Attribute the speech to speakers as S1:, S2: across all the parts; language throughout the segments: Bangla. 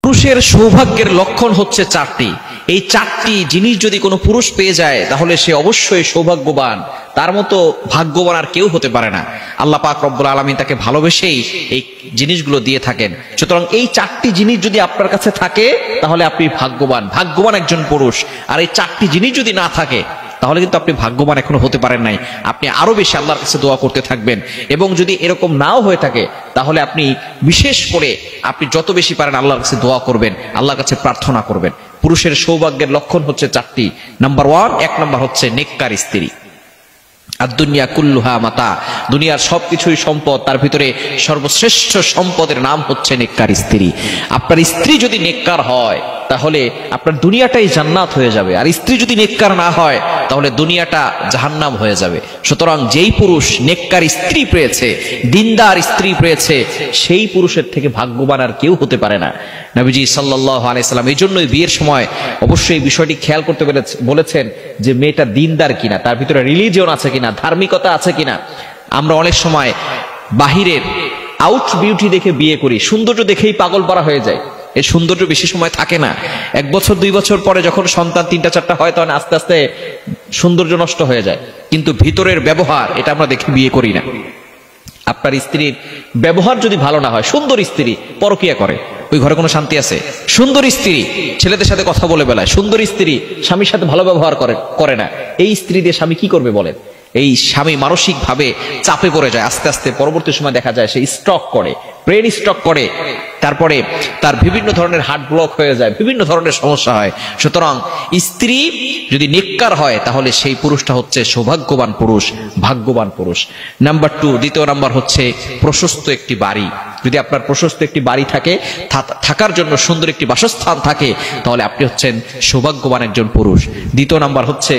S1: পুরুষের সৌভাগ্যের লক্ষণ হচ্ছে চারটি। এই চারটি জিনিস যদি কোনো পুরুষ পেয়ে যায় তাহলে সে অবশ্যই সৌভাগ্যবান, তার মতো ভাগ্যবান আর কেউ হতে পারে না। আল্লাহ পাক রব্বুল আলামিন তাকে ভালোবেসেই এই জিনিসগুলো দিয়ে থাকেন। সুতরাং এই চারটি জিনিস যদি আপনার কাছে থাকে তাহলে আপনি ভাগ্যবান একজন পুরুষ। আর এই চারটি জিনিস যদি না থাকে তাহলে কিন্তু আপনি ভাগ্যবান এখনো হতে পারেন নাই। আপনি আরো বেশি আল্লাহর কাছে দোয়া করতে থাকবেন, এবং যদি এরকম নাও হয়ে থাকে তাহলে আপনি বিশেষ করে আপনি যত বেশি পারেন আল্লাহর কাছে দোয়া করবেন, আল্লাহর কাছে প্রার্থনা করবেন। পুরুষের সৌভাগ্যের লক্ষণ হচ্ছে চারটি। নাম্বার 1, 1 নম্বর হচ্ছে নেককার স্ত্রী। আর দুনিয়া কুল্লুহা মাতা, দুনিয়ার সবকিছুই সম্পদ, তার ভিতরে সর্বশ্রেষ্ঠ সম্পদের নাম হচ্ছে নেককার স্ত্রী। আপনার স্ত্রী যদি নেককার হয় তাহলে আপনার দুনিয়াটাই জান্নাত হয়ে যাবে, আর স্ত্রী যদি নেককার না হয় তাহলে দুনিয়াটা জাহান্নাম হয়ে যাবে। সুতরাং যেই পুরুষ নেককার স্ত্রী পেয়েছে, দিনদার স্ত্রী পেয়েছে, সেই পুরুষের থেকে ভাগ্যবান আর কেউ হতে পারে না। নবীজি সাল্লাল্লাহু আলাইহি সাল্লাম এই জন্যই বিয়ের সময় অবশ্যই বিষয়টি খেয়াল করতে বলেছেন যে মেয়েটা দিনদার কিনা, তার ভিতরে রিলিজিয়ন আছে কিনা, ধার্মিকতা আছে কিনা। আমরা অনেক সময় বাহিরের আউট বিউটি দেখে বিয়ে করি, সৌন্দর্য দেখেই পাগল পারা হয়ে যায়। এই সৌন্দর্য বেশি সময় থাকে না। 1 বছর 2 বছর পরে যখন সন্তান 3টা 4টা হয় তখন আস্তে আস্তে সৌন্দর্য নষ্ট হয়ে যায়। কিন্তু ভিতরের ব্যবহার এটা আমরা দেখে বিয়ে করি না। আপনার স্ত্রীর ব্যবহার যদি ভালো না হয়, সুন্দর স্ত্রী পরকিয়া করে, ওই ঘরে কোনো শান্তি আছে? সুন্দর স্ত্রী ছেলেদের সাথে কথা বলে বেলায়, সুন্দর স্ত্রী স্বামীর সাথে ভালো ব্যবহার করে না, এই স্ত্রী দিয়ে স্বামী কি করবে বলেন? এই স্বামী মানসিক ভাবে চাপে পড়ে যায়। আস্তে আস্তে পরবর্তী সময় দেখা যায় সে স্ট্রোক করে, ব্রেন স্ট্রোক করে, তারপরে তার বিভিন্ন ধরনের হার্ট ব্লক হয়ে যায়, বিভিন্ন ধরনের সমস্যা হয়। সুতরাং স্ত্রী যদি নেককার হয় তাহলে সেই পুরুষটা হচ্ছে সৌভাগ্যবান পুরুষ, ভাগ্যবান পুরুষ। নাম্বার 2, দ্বিতীয় নাম্বার হচ্ছে প্রশস্ত একটি বাড়ি। যদি আপনার প্রশস্ত একটি বাড়ি থাকে, থাকার জন্য সুন্দর একটি বাসস্থান থাকে, তাহলে আপনি হচ্ছেন সৌভাগ্যবান একজন পুরুষ। দ্বিতীয় নাম্বার হচ্ছে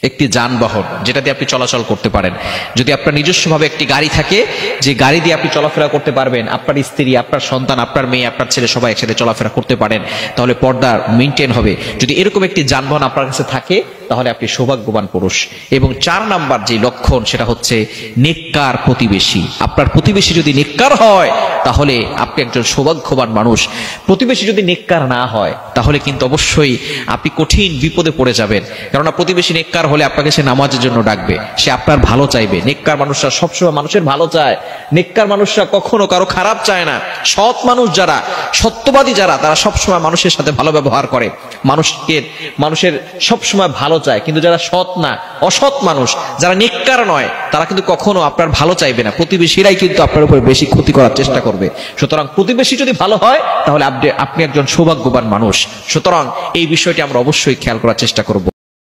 S1: একটি যানবাহন, যেটা দিয়ে আপনি চলাচল করতে পারেন। যদি আপনার নিজস্বভাবে একটি গাড়ি থাকে, যে গাড়ি দিয়ে আপনি চলাফেরা করতে পারবেন, আপনার স্ত্রী, আপনার সন্তান, আপনার মেয়ে, আপনার ছেলে সবাই একসাথে চলাফেরা করতে পারেন, তাহলে পর্দা মেইনটেইন হবে। যদি এরকম একটি যানবাহন আপনার কাছে থাকে তাহলে আপনি সৌভাগ্যবান পুরুষ। এবং 4 নাম্বার যে লক্ষণ সেটা হচ্ছে নেককার প্রতিবেশী। আপনার প্রতিবেশী যদি নেককার হয় তাহলে আপনি একজন সৌভাগ্যবান মানুষ। প্রতিবেশী যদি নেককার না হয় তাহলে কিন্তু অবশ্যই আপনি কঠিন বিপদে পড়ে যাবেন। কেননা প্রতিবেশী নেককার হলে আপনাকে সে নামাজের জন্য ডাকবে, সে আপনার ভালো চাইবে। নেককার মানুষরা সবসময় মানুষের ভালো চায়, নেককার মানুষরা কখনো কারো খারাপ চায় না। সৎ মানুষ যারা, সত্যবাদী যারা, তারা সবসময় মানুষের সাথে ভালো ব্যবহার করে, মানুষের সবসময় ভালো চায়। কিন্তু যারা সৎ না, অসৎ মানুষ, যারা নেককার নয়, তারা কিন্তু কখনো আপনার ভালো চাইবে না। প্রতিবেশীরাই কিন্তু আপনার উপর বেশি ক্ষতি করার চেষ্টা করবে। সুতরাং প্রতিবেশী যদি ভালো হয় তাহলে আপনি একজন সৌভাগ্যবান মানুষ। সুতরাং এই বিষয়টি আমরা অবশ্যই খেয়াল করার চেষ্টা করব।